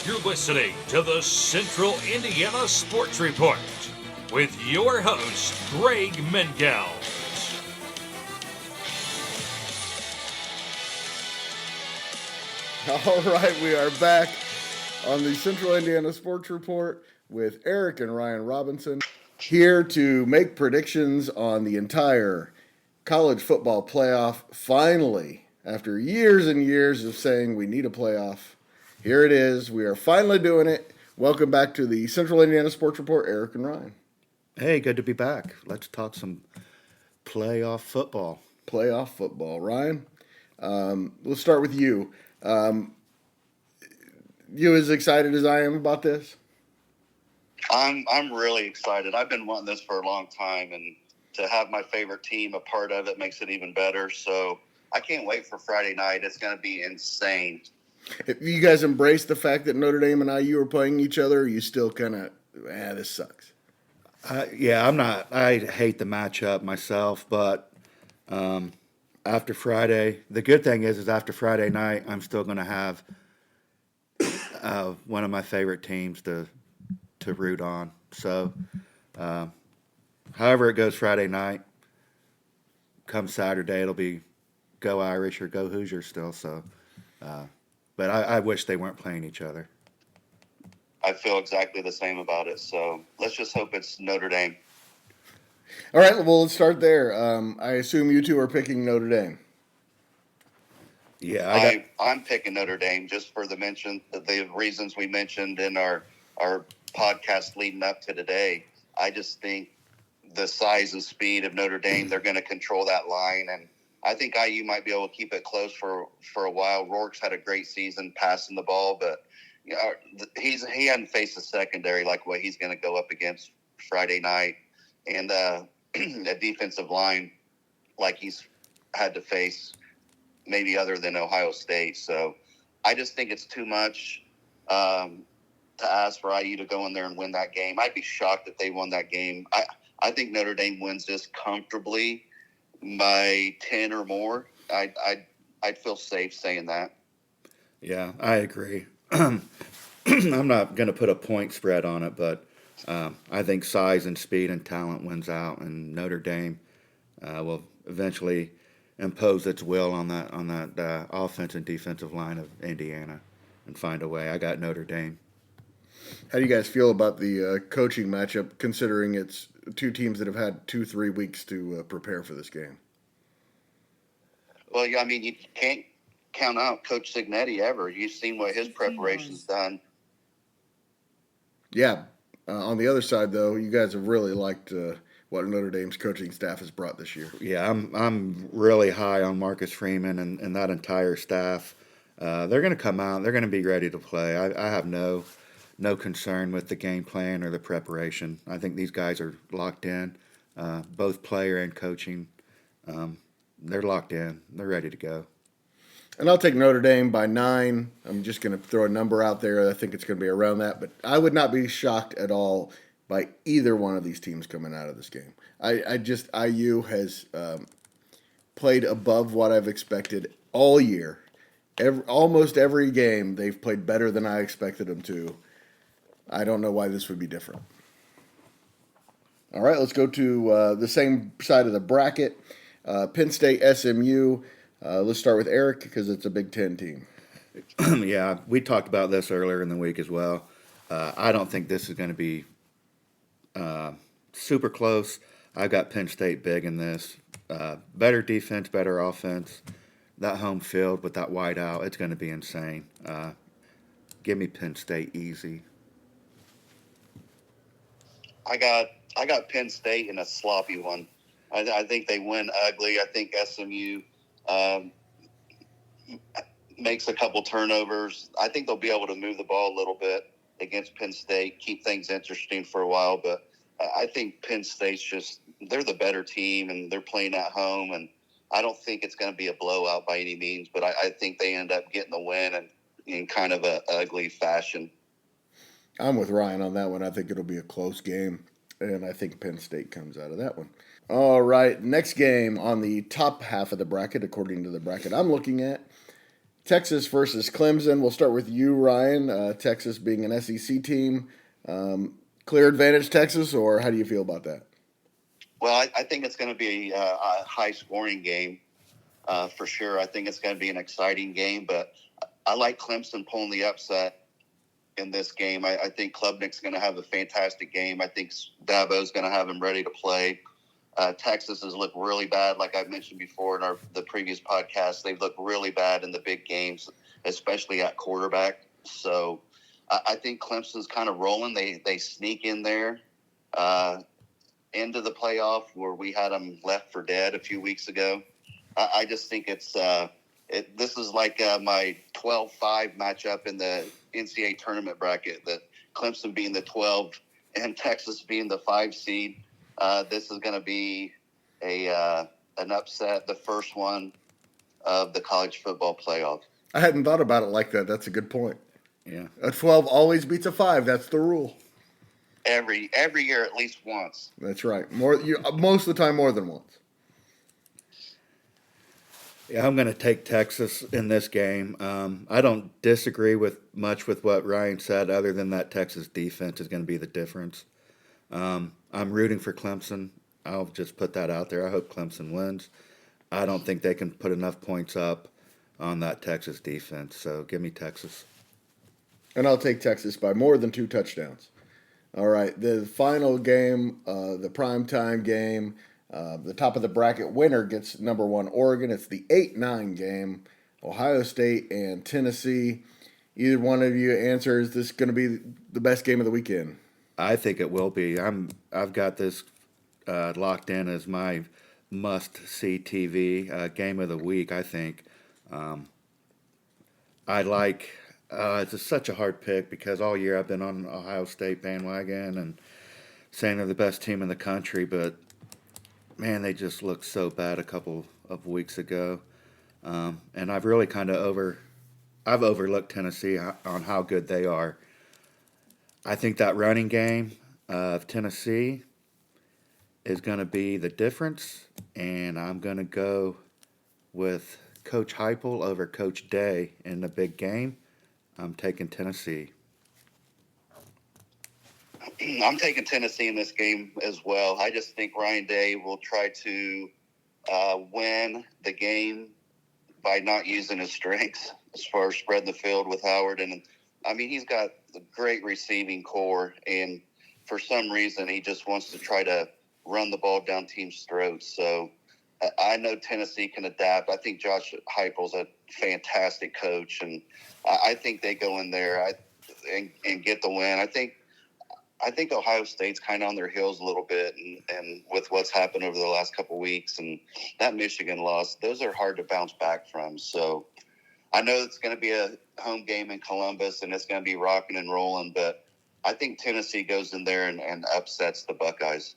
You're listening to the Central Indiana Sports Report with your host, Greg Mengel. All right, we are back on the Central Indiana Sports Report with Eric and Ryan Robinson, here to make predictions on the entire college football playoff. Finally, after years and years of saying we need a playoff, here it is. We are finally doing it. Welcome back to the Central Indiana Sports Report, Eric and Ryan. Hey, good to be back. Let's talk some playoff football. Playoff football. Ryan, let's start with you. You as excited as I am about this? I'm really excited. I've been wanting this for a long time, and to have my favorite team a part of it makes it even better. So I can't wait for Friday night. It's going to be insane. If you guys embrace the fact that Notre Dame and IU are playing each other, or you still kind of, this sucks? Yeah, I'm not. I hate the matchup myself, but after Friday, the good thing is after Friday night, I'm still going to have one of my favorite teams to root on. So, however it goes Friday night, come Saturday, it'll be go Irish or go Hoosiers still. So, but I wish they weren't playing each other. I feel exactly the same about it. So let's just hope it's Notre Dame. All right, well, let's start there. I assume you two are picking Notre Dame. Yeah, I'm picking Notre Dame just for the reasons we mentioned in our podcast leading up to today. I just think the size and speed of Notre Dame, they're going to control that line, and I think IU might be able to keep it close for a while. Rourke's had a great season passing the ball, but he hadn't faced a secondary like what he's going to go up against Friday night, and a defensive line like he's had to face maybe other than Ohio State. So I just think it's too much to ask for IU to go in there and win that game. I'd be shocked if they won that game. I think Notre Dame wins this comfortably by 10 or more. I'd feel safe saying that. Yeah, I agree. I'm not going to put a point spread on it, but I think size and speed and talent wins out, and Notre Dame will eventually impose its will on that offense and defensive line of Indiana and find a way. I got Notre Dame. How do you guys feel about the coaching matchup, considering it's two teams that have had 2-3 weeks to prepare for this game? Well, I mean, you can't count out Coach Signetti ever. You've seen what his preparation's done. Yeah. On the other side, though, you guys have really liked what Notre Dame's coaching staff has brought this year. Yeah, I'm really high on Marcus Freeman and that entire staff. They're going to come out. They're going to be ready to play. I have no concern with the game plan or the preparation. I think these guys are locked in, both player and coaching. They're locked in. They're ready to go. And I'll take Notre Dame by 9. I'm just going to throw a number out there. I think it's going to be around that. But I would not be shocked at all by either one of these teams coming out of this game. IU has played above what I've expected all year. Almost every game they've played better than I expected them to. I don't know why this would be different. All right, let's go to the same side of the bracket. Penn State, SMU. Let's start with Eric because it's a Big Ten team. Yeah, we talked about this earlier in the week as well. I don't think this is going to be super close. I've got Penn State big in this. Better defense, better offense. That home field with that wide out, it's going to be insane. Give me Penn State easy. I got Penn State in a sloppy one. I think they win ugly. I think SMU makes a couple turnovers. I think they'll be able to move the ball a little bit against Penn State, keep things interesting for a while. But I think Penn State's they're the better team, and they're playing at home. And I don't think it's going to be a blowout by any means, but I think they end up getting the win and in kind of an ugly fashion. I'm with Ryan on that one. I think it'll be a close game, and I think Penn State comes out of that one. All right, next game on the top half of the bracket, according to the bracket I'm looking at, Texas versus Clemson. We'll start with you, Ryan. Texas being an SEC team. Clear advantage, Texas, or how do you feel about that? Well, I think it's going to be a high-scoring game for sure. I think it's going to be an exciting game, but I like Clemson pulling the upset in this game. I think Klubnik's going to have a fantastic game. I think Dabo's going to have him ready to play. Texas has looked really bad, like I mentioned before in the previous podcast. They've looked really bad in the big games, especially at quarterback. So I think Clemson's kind of rolling. They sneak in there into the playoff where we had them left for dead a few weeks ago. I just think this is like my 12-5 matchup in the NCAA tournament bracket, that Clemson being the 12 and Texas being the 5 seed. This is going to be an upset, the first one of the college football playoff. I hadn't thought about it like that. That's a good point. Yeah. A 12 always beats a 5. That's the rule. Every year at least once. That's right. Most of the time more than once. Yeah, I'm going to take Texas in this game. I don't disagree much with what Ryan said, other than that Texas defense is going to be the difference. I'm rooting for Clemson. I'll just put that out there. I hope Clemson wins. I don't think they can put enough points up on that Texas defense. So give me Texas. And I'll take Texas by more than 2 touchdowns. All right, the final game, the primetime game, the top of the bracket winner gets number 1 Oregon. It's the 8-9 game, Ohio State and Tennessee. Either one of you answer, is this going to be the best game of the weekend? I think it will be. I've got this locked in as my must-see TV game of the week, I think. It's just such a hard pick because all year I've been on Ohio State bandwagon and saying they're the best team in the country, but man, they just looked so bad a couple of weeks ago. And I've really I've overlooked Tennessee on how good they are. I think that running game of Tennessee is going to be the difference, and I'm going to go with Coach Heupel over Coach Day in the big game. I'm taking Tennessee. I'm taking Tennessee in this game as well. I just think Ryan Day will try to win the game by not using his strengths as far as spreading the field with Howard. And, I mean, he's got a great receiving core, and for some reason he just wants to try to run the ball down teams' throats. So I know Tennessee can adapt. I think Josh Heupel's a fantastic coach, and I think they go in there and get the win. I think Ohio State's kind of on their heels a little bit, and with what's happened over the last couple of weeks, and that Michigan loss, those are hard to bounce back from. So I know it's going to be a home game in Columbus, and it's going to be rocking and rolling, but I think Tennessee goes in there and upsets the Buckeyes.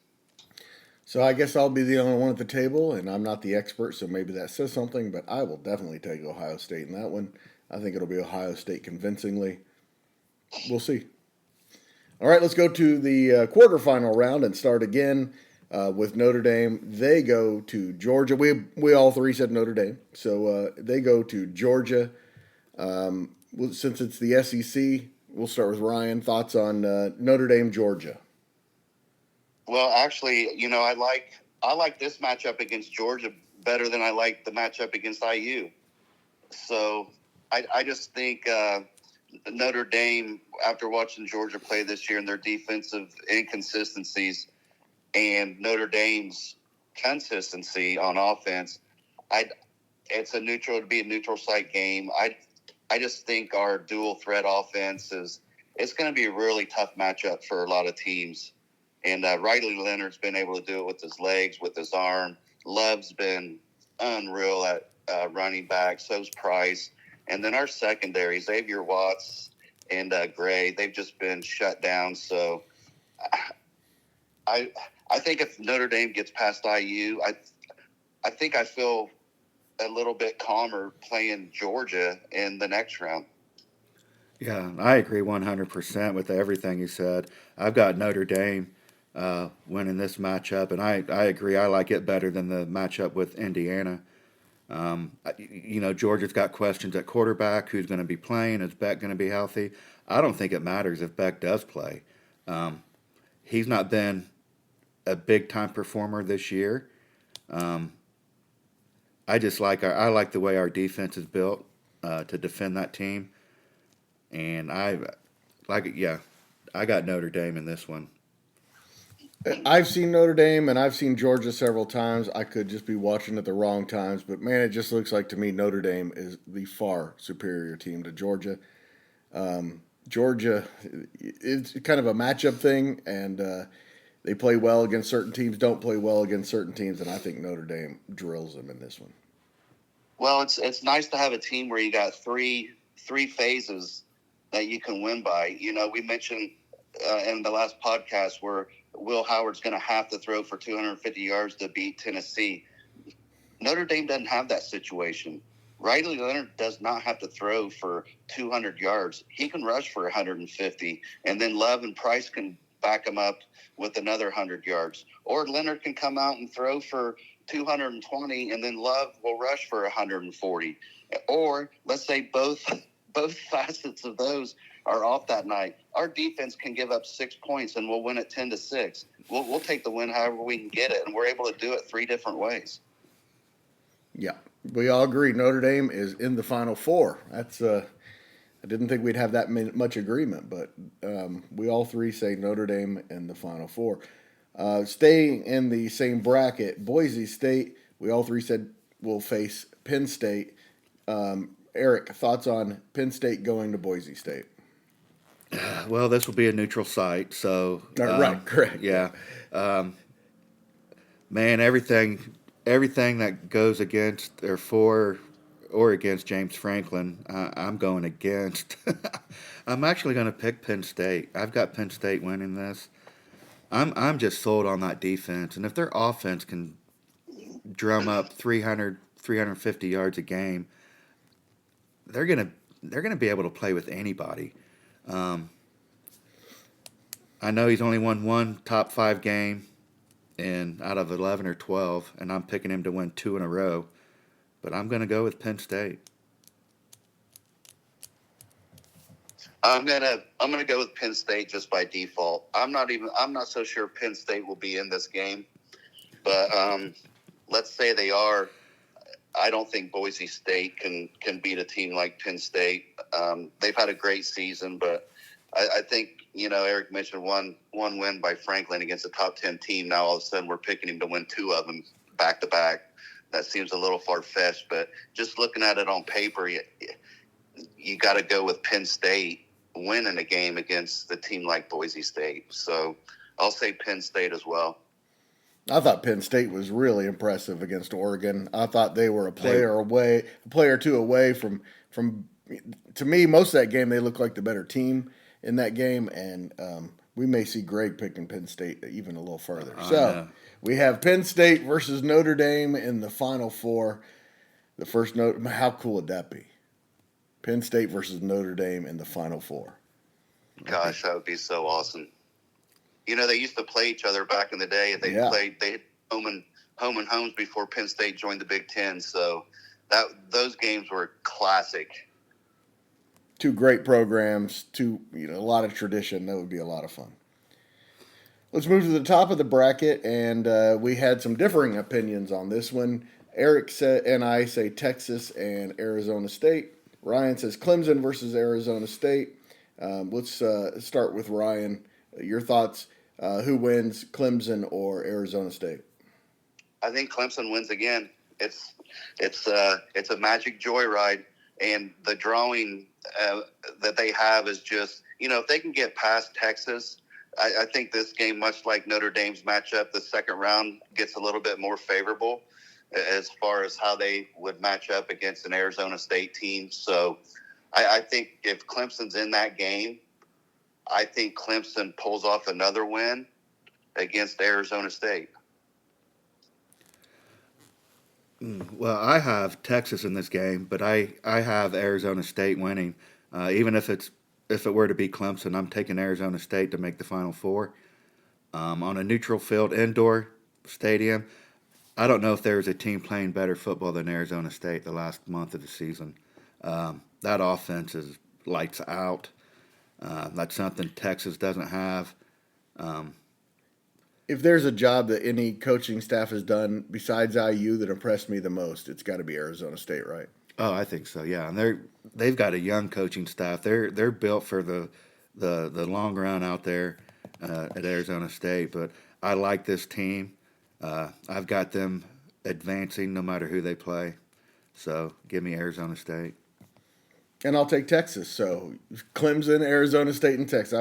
So I guess I'll be the only one at the table, and I'm not the expert, so maybe that says something, but I will definitely take Ohio State in that one. I think it'll be Ohio State convincingly. We'll see. All right, let's go to the quarterfinal round and start again with Notre Dame. They go to Georgia. We all three said Notre Dame, so they go to Georgia. Since it's the SEC, we'll start with Ryan. Thoughts on Notre Dame, Georgia? Well, actually, I like this matchup against Georgia better than I like the matchup against IU. So I just think Notre Dame, after watching Georgia play this year and their defensive inconsistencies and Notre Dame's consistency on offense, it's a neutral site game. I just think our dual threat offense it's going to be a really tough matchup for a lot of teams. And Riley Leonard's been able to do it with his legs, with his arm. Love's been unreal at running back. So's Price. And then our secondary, Xavier Watts and Gray, they've just been shut down. So I think if Notre Dame gets past IU, I think I feel a little bit calmer playing Georgia in the next round. Yeah, I agree 100% with everything you said. I've got Notre Dame winning this matchup, and I agree. I like it better than the matchup with Indiana. Georgia's got questions at quarterback. Who's going to be playing? Is Beck going to be healthy? I don't think it matters if Beck does play. He's not been a big time performer this year. I like the way our defense is built to defend that team, and I got Notre Dame in this one. I've seen Notre Dame and I've seen Georgia several times. I could just be watching at the wrong times, but man, it just looks like to me Notre Dame is the far superior team to Georgia. Georgia, it's kind of a matchup thing, and they play well against certain teams, don't play well against certain teams, and I think Notre Dame drills them in this one. Well, it's nice to have a team where you got three phases that you can win by. We mentioned in the last podcast where Will Howard's going to have to throw for 250 yards to beat Tennessee. Notre Dame doesn't have that situation. Riley Leonard does not have to throw for 200 yards. He can rush for 150, and then Love and Price can back him up with another 100 yards. Or Leonard can come out and throw for 220, and then Love will rush for 140. Or let's say both facets of those are off that night. Our defense can give up 6 points, and we'll win it 10-6. We'll take the win however we can get it, and we're able to do it 3 different ways. Yeah, we all agree Notre Dame is in the Final Four. That's I didn't think we'd have that much agreement, but we all three say Notre Dame in the Final Four. Staying in the same bracket, Boise State, we all three said will face Penn State. Eric, thoughts on Penn State going to Boise State? Well, this will be a neutral site, so Right, correct. Yeah, man, everything that goes against or for or against James Franklin, I'm going against. I'm actually going to pick Penn State. I've got Penn State winning this. I'm just sold on that defense, and if their offense can drum up 300, 350 yards a game, they're gonna be able to play with anybody. I know he's only won one top 5 game out of 11 or 12, and I'm picking him to win 2 in a row. But I'm going to go with Penn State. I'm gonna go with Penn State just by default. I'm not so sure Penn State will be in this game, but let's say they are. I don't think Boise State can beat a team like Penn State. They've had a great season, but I think, Eric mentioned one win by Franklin against a top 10 team. Now all of a sudden we're picking him to win 2 of them back to back. That seems a little far-fetched, but just looking at it on paper, you got to go with Penn State winning a game against a team like Boise State. So I'll say Penn State as well. I thought Penn State was really impressive against Oregon. I thought they were a player or two away from. To me, most of that game they looked like the better team in that game, and we may see Greg picking Penn State even a little further. So we have Penn State versus Notre Dame in the Final Four. The first note, how cool would that be? Penn State versus Notre Dame in the Final Four. Gosh, that would be so awesome. They used to play each other back in the day. They had home and homes before Penn State joined the Big Ten. So those games were classic. 2 great programs, a lot of tradition. That would be a lot of fun. Let's move to the top of the bracket, and we had some differing opinions on this one. Eric and I say Texas and Arizona State. Ryan says Clemson versus Arizona State. Let's start with Ryan. Your thoughts? Who wins, Clemson or Arizona State? I think Clemson wins again. It's a magic joyride, and the drawing that they have is just, if they can get past Texas, I think this game, much like Notre Dame's matchup, the second round gets a little bit more favorable as far as how they would match up against an Arizona State team. So I think if Clemson's in that game, I think Clemson pulls off another win against Arizona State. Well, I have Texas in this game, but I have Arizona State winning. Even if it were to be Clemson, I'm taking Arizona State to make the Final Four. On a neutral field, indoor stadium, I don't know if there was a team playing better football than Arizona State the last month of the season. That offense is lights out. That's something Texas doesn't have. If there's a job that any coaching staff has done besides IU that impressed me the most, it's got to be Arizona State, right? Oh, I think so. Yeah, and they've got a young coaching staff. They're built for the long run out there at Arizona State. But I like this team. I've got them advancing no matter who they play. So give me Arizona State. And I'll take Texas. So Clemson, Arizona State, and Texas.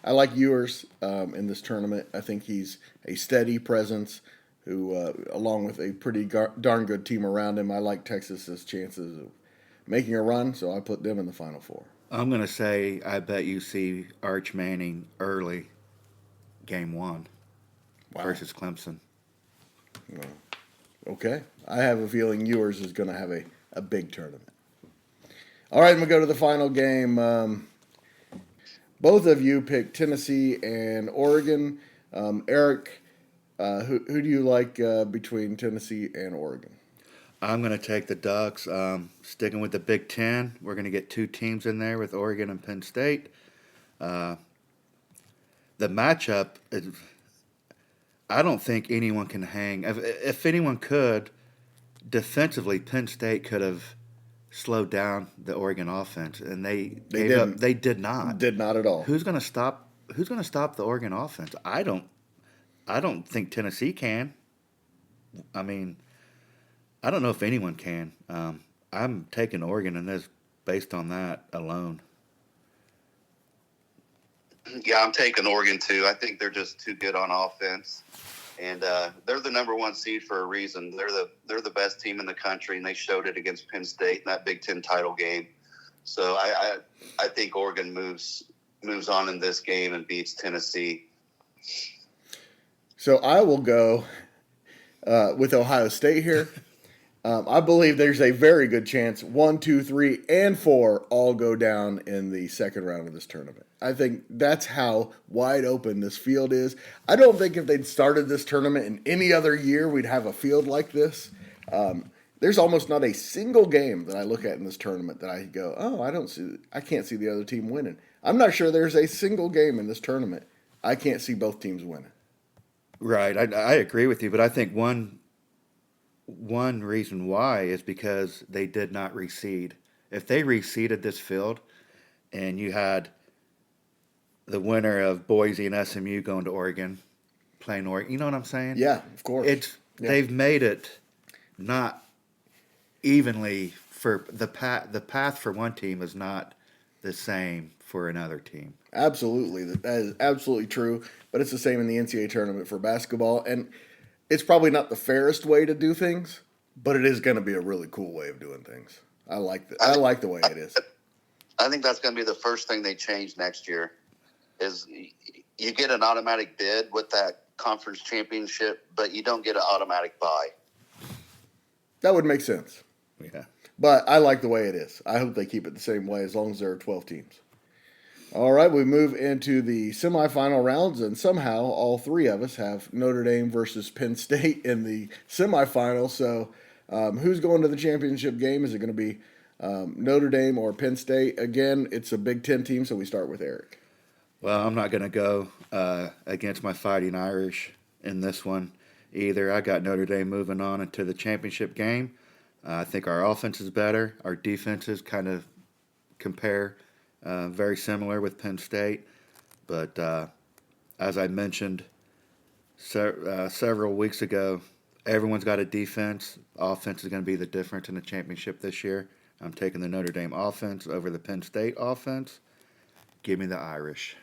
I like Ewers in this tournament. I think he's a steady presence who, along with a pretty darn good team around him, I like Texas's chances of making a run. So I put them in the Final Four. I'm going to say I bet you see Arch Manning early game 1 versus Clemson. Well, okay. I have a feeling Ewers is going to have a big tournament. All right, I'm going to go to the final game. Both of you picked Tennessee and Oregon. Eric, who do you like between Tennessee and Oregon? I'm going to take the Ducks. Sticking with the Big Ten, we're going to get 2 teams in there with Oregon and Penn State. The matchup, I don't think anyone can hang. If anyone could, defensively, Penn State could have slowed down the Oregon offense, and they didn't. They did not. Did not at all. Who's going to stop the Oregon offense? I don't think Tennessee can. I mean, I don't know if anyone can. I'm taking Oregon in this based on that alone. Yeah, I'm taking Oregon too. I think they're just too good on offense, and they're the number 1 seed for a reason. They're the best team in the country, and they showed it against Penn State in that Big Ten title game. So I think Oregon moves on in this game and beats Tennessee. So I will go with Ohio State here. I believe there's a very good chance 1, 2, 3, and 4 all go down in the second round of this tournament. I think that's how wide open this field is. I don't think if they'd started this tournament in any other year, we'd have a field like this. There's almost not a single game that I look at in this tournament that I go, oh, I can't see the other team winning. I'm not sure there's a single game in this tournament I can't see both teams winning. Right, I agree with you, but I think one reason why is because they did not reseed. If they reseeded this field, and you had the winner of Boise and SMU going to Oregon, playing Oregon, you know what I'm saying? Yeah, of course. They've made it not evenly for the path for one team is not the same for another team. Absolutely, that is absolutely true. But it's the same in the NCAA tournament for basketball, and it's probably not the fairest way to do things, but it is going to be a really cool way of doing things. I like the way it is. I think that's going to be the first thing they change next year. Is you get an automatic bid with that conference championship, but you don't get an automatic bye. That would make sense. Yeah. But I like the way it is. I hope they keep it the same way as long as there are 12 teams. All right, we move into the semifinal rounds, and somehow all 3 of us have Notre Dame versus Penn State in the semifinal. So who's going to the championship game? Is it going to be Notre Dame or Penn State? Again, it's a Big Ten team, so we start with Eric. Well, I'm not going to go against my Fighting Irish in this one either. I got Notre Dame moving on into the championship game. I think our offense is better. Our defenses kind of compare very similar with Penn State. But as I mentioned several weeks ago, everyone's got a defense. Offense is going to be the difference in the championship this year. I'm taking the Notre Dame offense over the Penn State offense. Give me the Irish.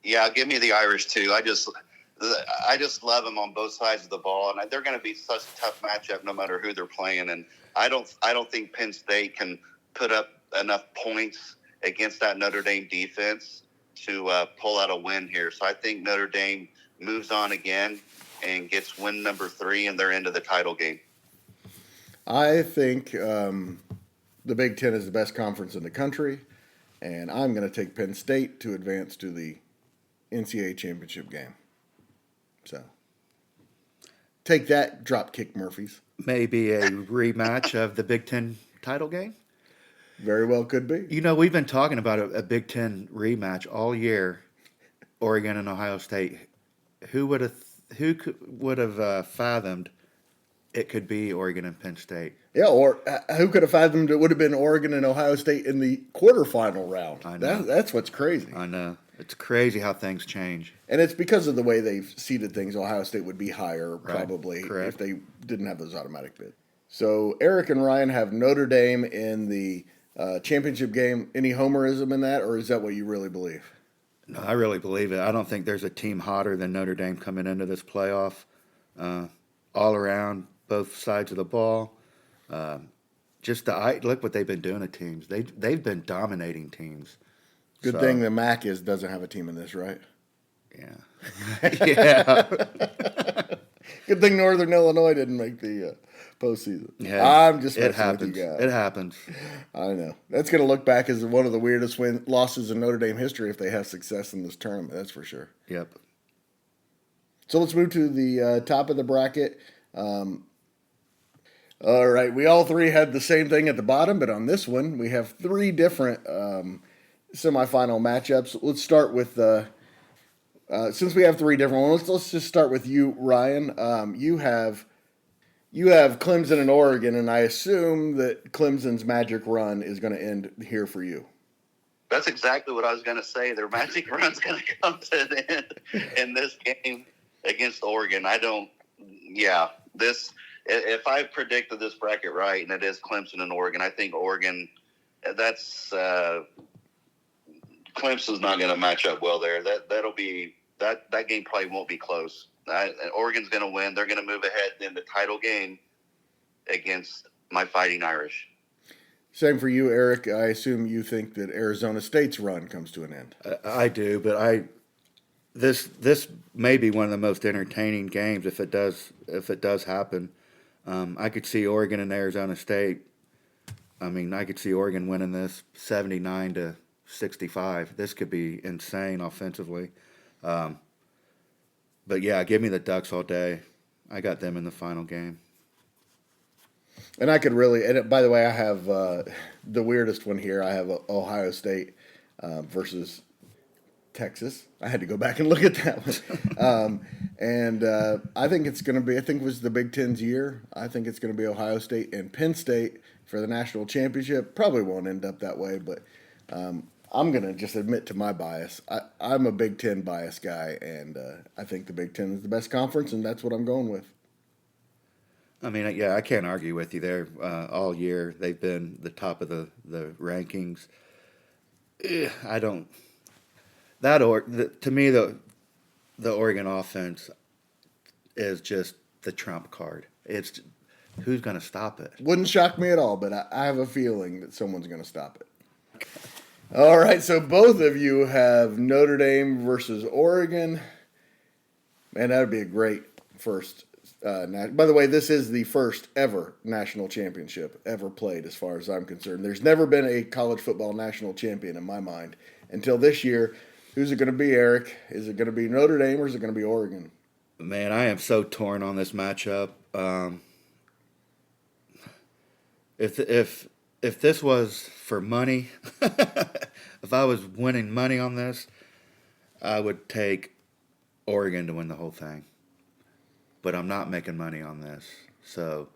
Yeah, give me the Irish too. I just love them on both sides of the ball, and they're going to be such a tough matchup no matter who they're playing. And I don't think Penn State can put up enough points against that Notre Dame defense to pull out a win here. So I think Notre Dame moves on again and gets win number 3, and they're into the title game. I think the Big Ten is the best conference in the country, and I'm going to take Penn State to advance to the NCAA championship game. So Take that, Dropkick Murphys. Maybe a rematch of the Big Ten title game. Very well could be. You know, we've been talking about a Big Ten rematch all year, Oregon and Ohio State. Who would have fathomed it could be Oregon and Penn State? Yeah, or who could have fathomed it would have been Oregon and Ohio State in the quarterfinal round? I know. That's what's crazy. I know. It's crazy how things change. And it's because of the way they've seeded things. Ohio State would be higher probably Correct. if they didn't have those automatic bids. So Eric and Ryan have Notre Dame in the championship game. Any homerism in that, or is that what you really believe? No, I really believe it. I don't think there's a team hotter than Notre Dame coming into this playoff. All around, both sides of the ball. Look what they've been doing to teams. They've been dominating teams. Good thing the MAC doesn't have a team in this, right? Yeah. Yeah. Good thing Northern Illinois didn't make the postseason. Yeah, I'm just it messing with happens. you guys. It happens. I know. That's going to look back as one of the weirdest losses in Notre Dame history if they have success in this tournament. That's for sure. Yep. So let's move to the top of the bracket. All right. We all three had the same thing at the bottom, but on this one, we have three different semifinal matchups. Let's start with since we have three different ones, let's just start with you, Ryan. You have Clemson and Oregon, and I assume that Clemson's magic run is going to end here for you. That's exactly what I was going to say. Their magic run's going to come to an end in this game against Oregon. If I predicted this bracket right, and it is Clemson and Oregon, I think Oregon, Clemson's not going to match up well there. That game probably won't be close. Oregon's going to win. They're going to move ahead in the title game against my Fighting Irish. Same for you, Eric. I assume you think that Arizona State's run comes to an end. I do, but this may be one of the most entertaining games if it does happen. I could see Oregon and Arizona State. I mean, I could see Oregon winning this 79-65. This could be insane offensively. But yeah, give me the Ducks all day. I got them in the final game. And I could really, and by the way, I have the weirdest one here. I have Ohio State versus Texas. I had to go back and look at that one. I think it's going to be, I think it was the Big Ten's year. I think it's going to be Ohio State and Penn State for the national championship. Probably won't end up that way, but I'm going to just admit to my bias. I'm a Big Ten bias guy, and I think the Big Ten is the best conference, and that's what I'm going with. I mean, yeah, I can't argue with you there. All year, they've been the top of the rankings. I don't. To me, the Oregon offense is just the trump card. It's who's going to stop it. Wouldn't shock me at all, but I have a feeling that someone's going to stop it. All right, so both of you have Notre Dame versus Oregon. Man, that would be a great first. By the way, this is the first ever national championship ever played, as far as I'm concerned. There's never been a college football national champion in my mind until this year. Who's it going to be, Eric? Is it going to be Notre Dame or is it going to be Oregon? Man, I am so torn on this matchup. If this was for money, if I was winning money on this, I would take Oregon to win the whole thing. But I'm not making money on this. So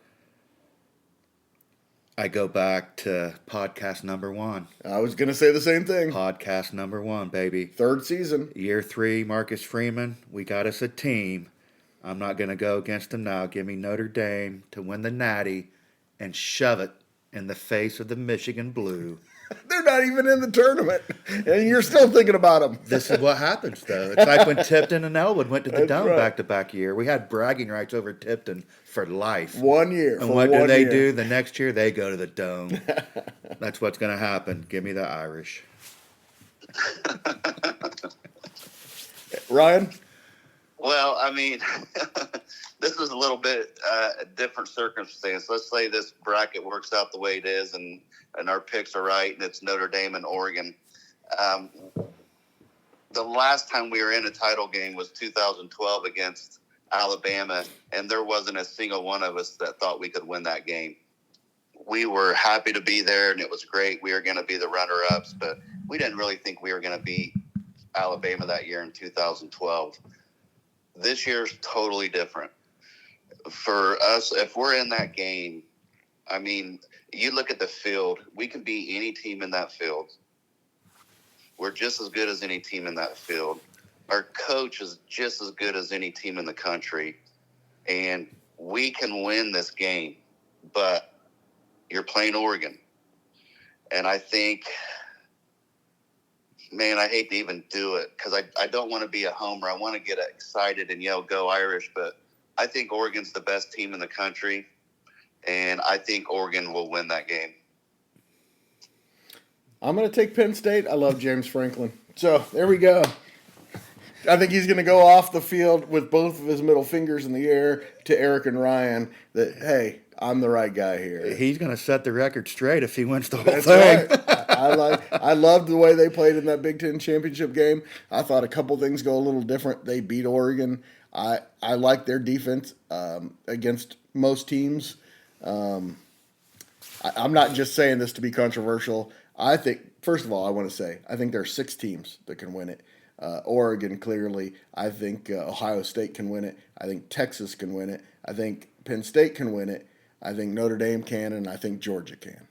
I go back to podcast number 1. I was going to say the same thing. Podcast number 1, baby. Third season. Year 3, Marcus Freeman. We got us a team. I'm not going to go against them now. Give me Notre Dame to win the Natty and shove it in the face of the Michigan Blue. They're not even in the tournament, and you're still thinking about them. This is what happens, though. It's like when Tipton and Elwood went to the That's Dome right. back-to-back year. We had bragging rights over Tipton for life. 1 year. And what do they do the next year? They go to the Dome. That's what's going to happen. Give me the Irish. Ryan? Well, I mean, this is a little bit different circumstance. Let's say this bracket works out the way it is, and our picks are right, and it's Notre Dame and Oregon. The last time we were in a title game was 2012 against Alabama, and there wasn't a single one of us that thought we could win that game. We were happy to be there, and it was great. We were going to be the runner-ups, but we didn't really think we were going to beat Alabama that year in 2012. This year's totally different. For us, if we're in that game, I mean, you look at the field, we can beat any team in that field. We're just as good as any team in that field. Our coach is just as good as any team in the country. And we can win this game, but you're playing Oregon. And I think, man, I hate to even do it because I don't want to be a homer. I want to get excited and yell, "Go Irish," but I think Oregon's the best team in the country, and I think Oregon will win that game. I'm going to take Penn State. I love James Franklin. So there we go. I think he's going to go off the field with both of his middle fingers in the air to Eric and Ryan that, hey, I'm the right guy here. He's going to set the record straight if he wins the whole That's thing. right. I loved the way they played in that Big Ten championship game. I thought a couple things go a little different. They beat Oregon. I like their defense against most teams. I'm not just saying this to be controversial. I think, first of all, I want to say, I think there are 6 teams that can win it. Oregon, clearly. I think Ohio State can win it. I think Texas can win it. I think Penn State can win it. I think Notre Dame can, and I think Georgia can.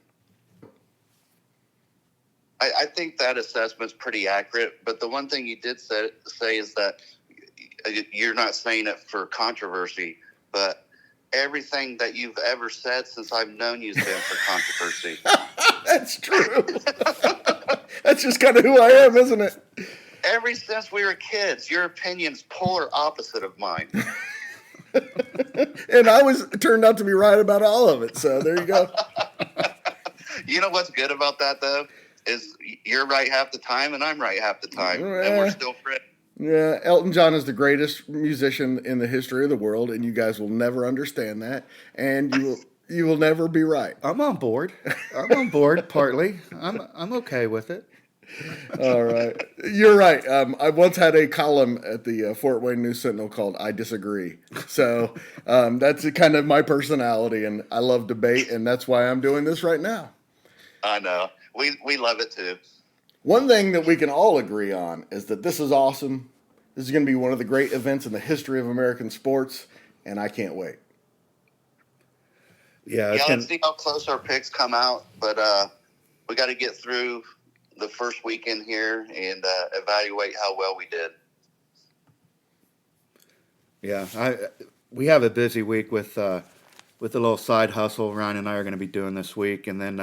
I think that assessment's pretty accurate, but the one thing you did say is that you're not saying it for controversy, but everything that you've ever said since I've known you's been for controversy. That's true. That's just kind of who I am, isn't it? Ever since we were kids, your opinion's polar opposite of mine. And I turned out to be right about all of it, so there you go. You know what's good about that, though, is you're right half the time and I'm right half the time, and we're still friends. Yeah, Elton John is the greatest musician in the history of the world, and you guys will never understand that, and you will never be right. I'm on board. I'm on board partly. I'm okay with it. All right. You're right. I once had a column at the Fort Wayne News Sentinel called I Disagree. So that's kind of my personality, and I love debate, and that's why I'm doing this right now. I know. We love it, too. One thing that we can all agree on is that this is awesome. This is going to be one of the great events in the history of American sports, and I can't wait. Yeah, let's see how close our picks come out, but we got to get through the first weekend here and evaluate how well we did. Yeah, we have a busy week with a little side hustle Ryan and I are going to be doing this week, and then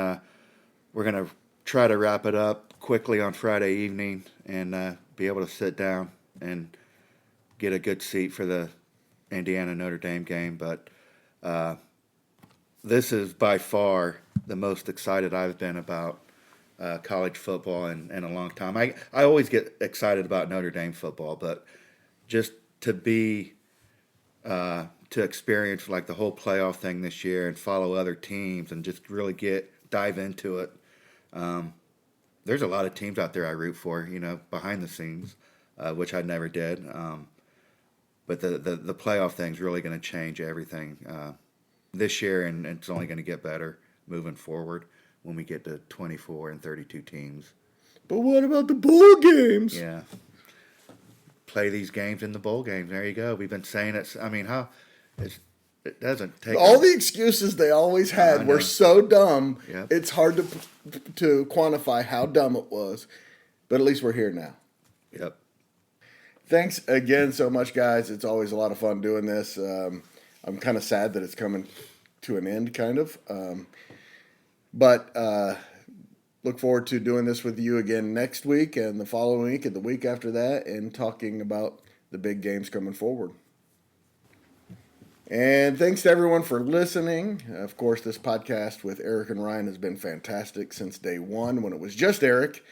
we're going to try to wrap it up quickly on Friday evening and be able to sit down and get a good seat for the Indiana-Notre Dame game. But this is by far the most excited I've been about college football in a long time. I always get excited about Notre Dame football, but just to be to experience like the whole playoff thing this year and follow other teams and just really dive into it. There's a lot of teams out there I root for, behind the scenes, which I never did. But the playoff thing's really going to change everything this year, and it's only going to get better moving forward when we get to 24 and 32 teams. But what about the bowl games? Yeah. Play these games in the bowl games. There you go. We've been saying it. I mean, it doesn't take... All the excuses they always had were so dumb, Yep. It's hard to quantify how dumb it was. But at least we're here now. Yep. Thanks again so much, guys. It's always a lot of fun doing this. I'm kind of sad that it's coming to an end, kind of. But look forward to doing this with you again next week and the following week and the week after that and talking about the big games coming forward. And thanks to everyone for listening. Of course, this podcast with Eric and Ryan has been fantastic since day one when it was just Eric.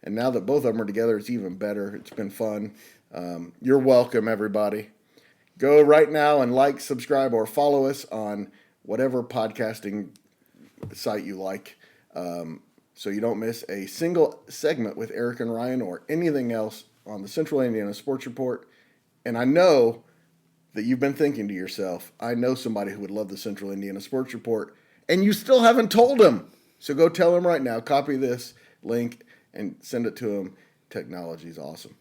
And now that both of them are together, it's even better. It's been fun. You're welcome, everybody. Go right now and like, subscribe, or follow us on whatever podcasting site you like, so you don't miss a single segment with Eric and Ryan or anything else on the Central Indiana Sports Report. And I know that you've been thinking to yourself, I know somebody who would love the Central Indiana Sports Report, and you still haven't told them. So go tell them right now. Copy this link and send it to them. Technology is awesome.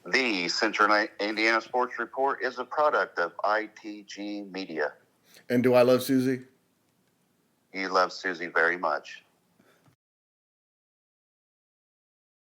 The Central Indiana Sports Report is a product of ITG Media. And do I love Susie? You love Susie very much.